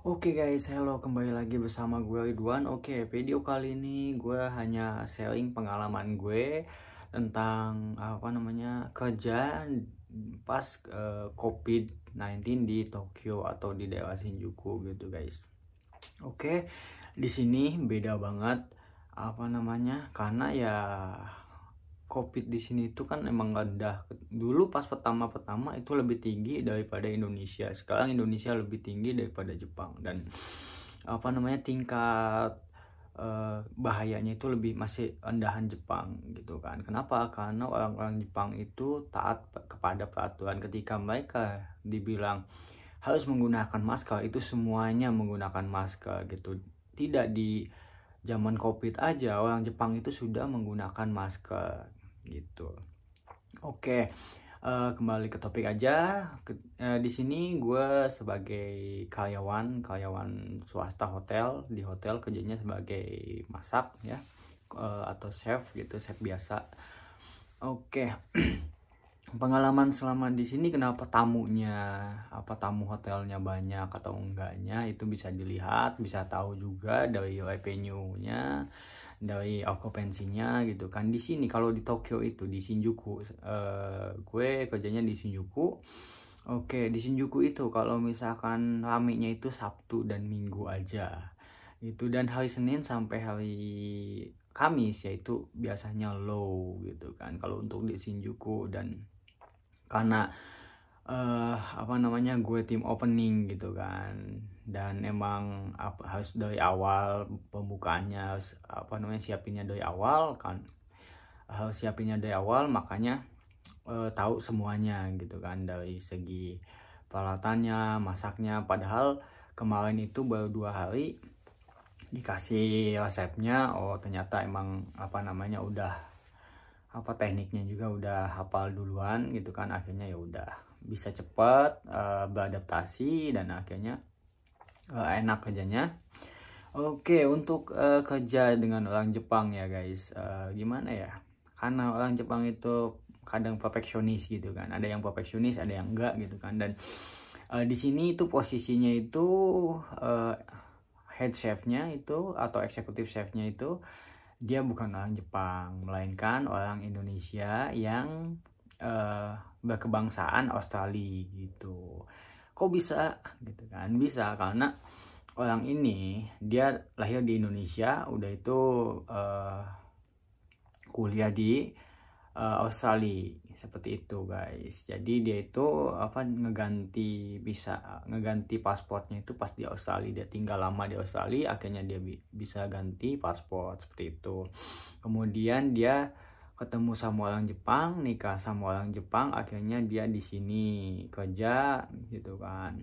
Oke guys, hello, kembali lagi bersama gue Ridwan. Oke, video kali ini gue hanya sharing pengalaman gue tentang kerja pas COVID-19 di Tokyo atau di daerah Shinjuku gitu guys. Oke, di sini beda banget karena ya COVID di sini itu kan emang rendah. Dulu pas pertama-pertama itu lebih tinggi daripada Indonesia. Sekarang Indonesia lebih tinggi daripada Jepang, dan tingkat bahayanya itu lebih masih rendahan Jepang gitu kan. Kenapa? Karena orang-orang Jepang itu taat kepada peraturan. Ketika mereka dibilang harus menggunakan masker, itu semuanya menggunakan masker gitu. Tidak di zaman COVID aja orang Jepang itu sudah menggunakan masker gitu. Oke, kembali ke topik aja. Di sini gue sebagai karyawan swasta hotel, di hotel kerjanya sebagai masak ya, atau chef gitu, chef biasa. Oke. Pengalaman selama di sini, kenapa tamu hotelnya banyak atau enggaknya itu bisa dilihat, bisa tahu juga dari revenue-nya, dari okupansinya gitu kan. Di sini kalau di Tokyo itu di Shinjuku, gue kerjanya di Shinjuku. Oke, di Shinjuku itu kalau misalkan ramenya itu Sabtu dan Minggu aja itu, dan hari Senin sampai hari Kamis yaitu biasanya low gitu kan kalau untuk di Shinjuku. Dan karena gue tim opening gitu kan, dan emang harus dari awal pembukaannya, harus siapinnya dari awal kan, makanya tahu semuanya gitu kan, dari segi peralatannya, masaknya. Padahal kemarin itu baru 2 hari dikasih resepnya, oh ternyata emang udah tekniknya juga udah hafal duluan gitu kan. Akhirnya ya udah bisa cepat beradaptasi, dan akhirnya enak kerjanya. Oke, untuk kerja dengan orang Jepang ya guys, gimana ya, karena orang Jepang itu kadang perfeksionis gitu kan. Ada yang perfeksionis, ada yang enggak gitu kan. Dan di sini itu posisinya itu head chefnya itu atau eksekutif chefnya itu dia bukan orang Jepang, melainkan orang Indonesia yang berkebangsaan Australia gitu. Kok bisa gitu kan? Bisa karena orang ini dia lahir di Indonesia, udah itu kuliah di Australia, seperti itu guys. Jadi dia itu bisa ngeganti pasportnya itu pas di Australia. Dia tinggal lama di Australia, akhirnya dia bisa ganti paspor seperti itu. Kemudian dia ketemu sama orang Jepang, nikah sama orang Jepang, akhirnya dia di sini kerja gitu kan.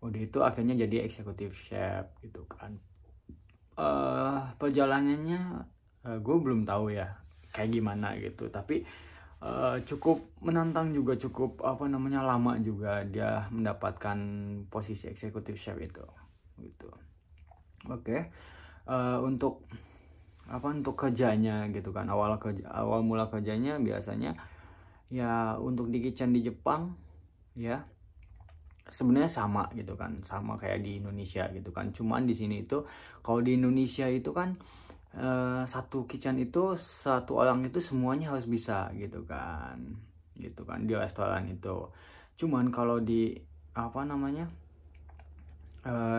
Udah itu akhirnya jadi eksekutif chef gitu kan. Perjalanannya gue belum tahu ya kayak gimana gitu, tapi cukup menantang juga, cukup lama juga dia mendapatkan posisi eksekutif chef itu gitu. Oke. Untuk kerjanya gitu kan, awal mula kerjanya biasanya ya untuk di kitchen di Jepang ya sebenarnya sama gitu kan, sama kayak di Indonesia gitu kan. Cuman di sini itu, kalau di Indonesia itu kan satu kitchen itu, satu orang itu semuanya harus bisa gitu kan di restoran itu. Cuman kalau di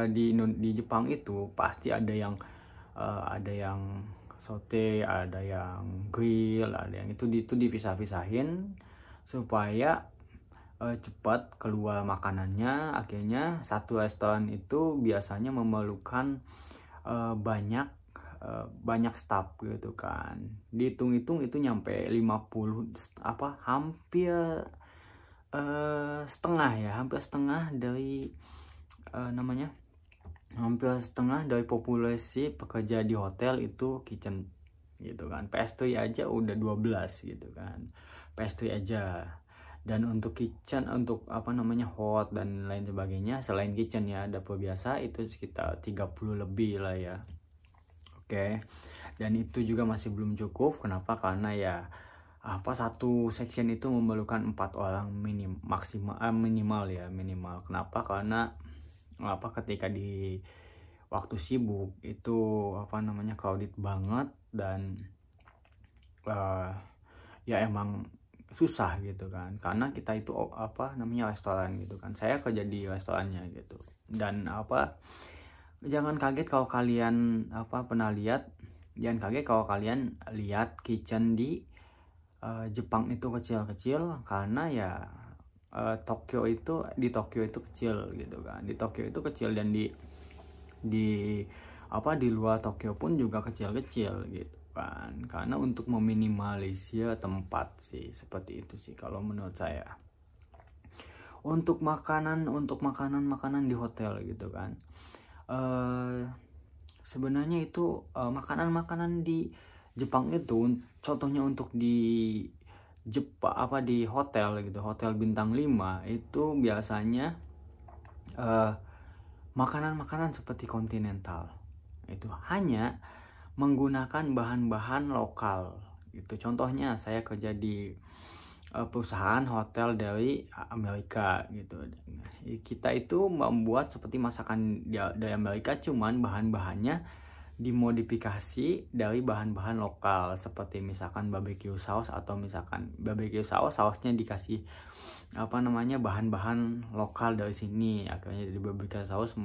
di Jepang itu pasti ada yang saute, ada yang grill, ada yang itu dipisah-pisahin supaya cepat keluar makanannya. Akhirnya satu restoran itu biasanya memerlukan banyak staff gitu kan. Dihitung-hitung itu nyampe 50, hampir hampir setengah dari hampir setengah dari populasi pekerja di hotel itu kitchen gitu kan. Pastry aja udah 12 gitu kan, pastry aja. Dan untuk kitchen, untuk hot dan lain sebagainya, selain kitchen ya, dapur biasa itu sekitar 30 lebih lah ya. Oke. Dan itu juga masih belum cukup. Kenapa? Karena ya satu section itu memerlukan 4 orang minimal. Kenapa? Karena ketika di waktu sibuk itu crowded banget, dan ya emang susah gitu kan, karena kita itu restoran gitu kan, saya kerja di restorannya gitu. Dan jangan kaget kalau kalian lihat kitchen di Jepang itu kecil-kecil, karena ya Tokyo itu kecil gitu kan, di Tokyo itu kecil, dan di luar Tokyo pun juga kecil-kecil gitu kan, karena untuk meminimalisir tempat sih, seperti itu sih kalau menurut saya. Untuk makanan di hotel gitu kan, sebenarnya itu makanan di Jepang itu, contohnya untuk di di hotel gitu, hotel bintang 5 itu biasanya makanan-makanan seperti kontinental itu hanya menggunakan bahan-bahan lokal gitu. Contohnya saya kerja di perusahaan hotel dari Amerika gitu. Kita itu membuat seperti masakan dari Amerika, cuman bahan-bahannya dimodifikasi dari bahan-bahan lokal, seperti misalkan barbecue sauce, atau misalkan barbecue sausnya dikasih bahan-bahan lokal dari sini, akhirnya jadi barbecue sauce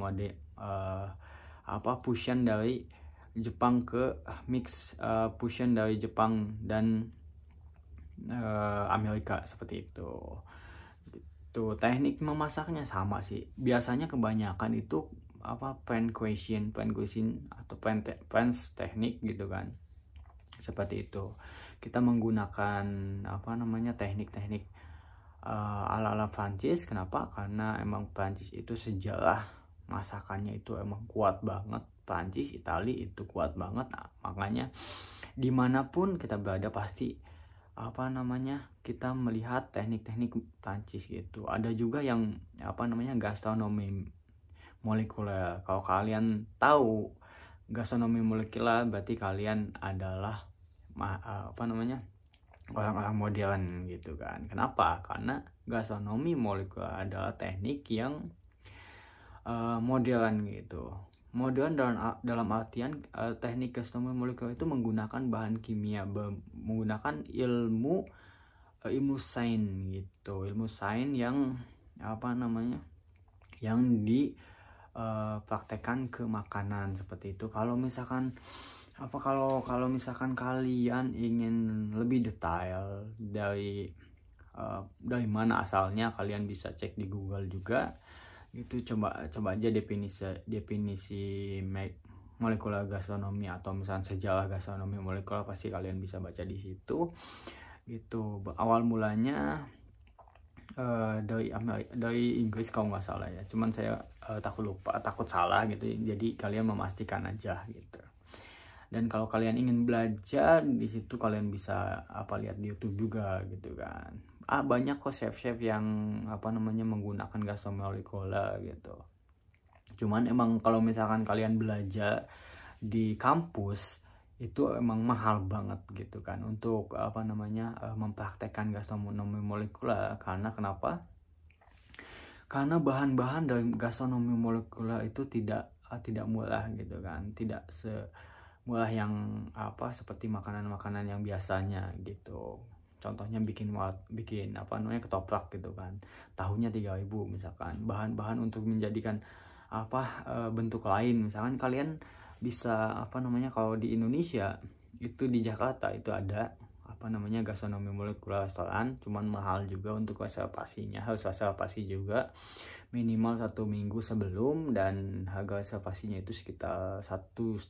fusion dari Jepang ke fusion dari Jepang dan Amerika, seperti itu. Gitu. Teknik memasaknya sama sih. Biasanya kebanyakan itu pan cuisine atau French teknik gitu kan. Seperti itu. Kita menggunakan teknik-teknik ala-ala Prancis. Kenapa? Karena emang Prancis itu sejarah masakannya itu emang kuat banget. Prancis, Itali itu kuat banget. Nah, makanya dimanapun kita berada pasti kita melihat teknik-teknik Prancis gitu. Ada juga yang gastronomi molekuler. Kalau kalian tahu gastronomi molekuler, berarti kalian adalah orang-orang modern gitu kan. Kenapa? Karena gastronomi molekuler adalah teknik yang modern gitu. Modern dalam artian teknik gastronomi molekuler itu menggunakan bahan kimia, menggunakan ilmu sains gitu, ilmu sains yang yang dipraktekkan ke makanan, seperti itu. Kalau misalkan kalau misalkan kalian ingin lebih detail dari mana asalnya, kalian bisa cek di Google juga. Itu coba aja definisi molekular gastronomi, atau misalnya sejarah gastronomi molekular, pasti kalian bisa baca di situ. Gitu. Awal mulanya dari Inggris kalau nggak salah ya. Cuman saya takut salah gitu. Jadi kalian memastikan aja gitu. Dan kalau kalian ingin belajar di situ, kalian bisa lihat di YouTube juga gitu kan. Banyak kok chef-chef yang menggunakan gastronomi molekuler gitu. Cuman emang kalau misalkan kalian belajar di kampus itu emang mahal banget gitu kan, untuk mempraktekkan gastronomi molekuler. Karena kenapa? Karena bahan-bahan dari gastronomi molekuler itu tidak murah gitu kan, tidak semurah yang seperti makanan-makanan yang biasanya gitu. Contohnya bikin ketoprak gitu kan, tahunya 3.000 misalkan. Bahan-bahan untuk menjadikan bentuk lain, misalkan kalian bisa kalau di Indonesia itu, di Jakarta itu ada gastronomi molekuler restoran, cuman mahal juga untuk reservasinya. Harus reservasi juga minimal 1 minggu sebelum, dan harga reservasinya itu sekitar 1,5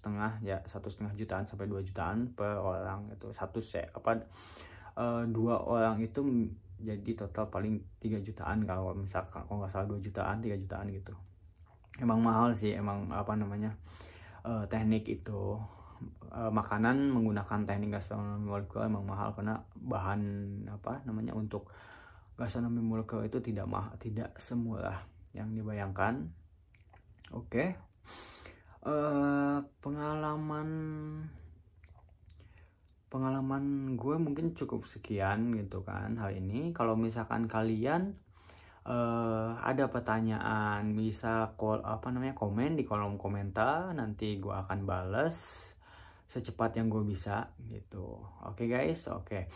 jutaan sampai 2 jutaan per orang. Itu dua orang itu jadi total paling 3 jutaan, kalau misalkan nggak salah 2 jutaan 3 jutaan gitu. Emang mahal sih, emang teknik itu makanan menggunakan teknik gastronomi molekuler emang mahal, karena bahan untuk gastronomi molekuler itu tidak semurah yang dibayangkan. Oke. Pengalaman gue mungkin cukup sekian gitu kan hari ini. Kalau misalkan kalian ada pertanyaan bisa komen di kolom komentar, nanti gue akan bales secepat yang gue bisa gitu. Oke guys, oke.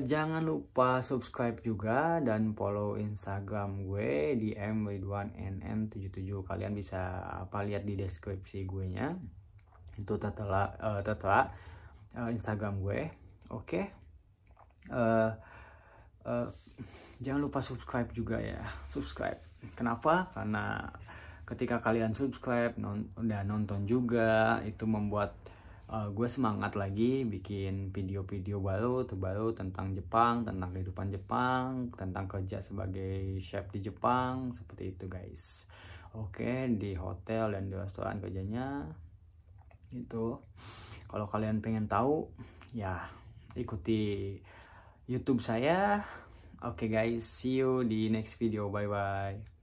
Jangan lupa subscribe juga dan follow Instagram gue di @ridwanNN77. Kalian bisa lihat di deskripsi gue nya. Itu tertera Instagram gue. Oke. Jangan lupa subscribe juga ya. Subscribe. Kenapa? Karena ketika kalian subscribe dan nonton juga, itu membuat gue semangat lagi bikin video-video terbaru tentang Jepang, tentang kehidupan Jepang, tentang kerja sebagai chef di Jepang, seperti itu guys. Oke, di hotel dan di restoran kerjanya itu. Kalau kalian pengen tahu, ya ikuti YouTube saya. Oke guys, see you di next video, bye bye.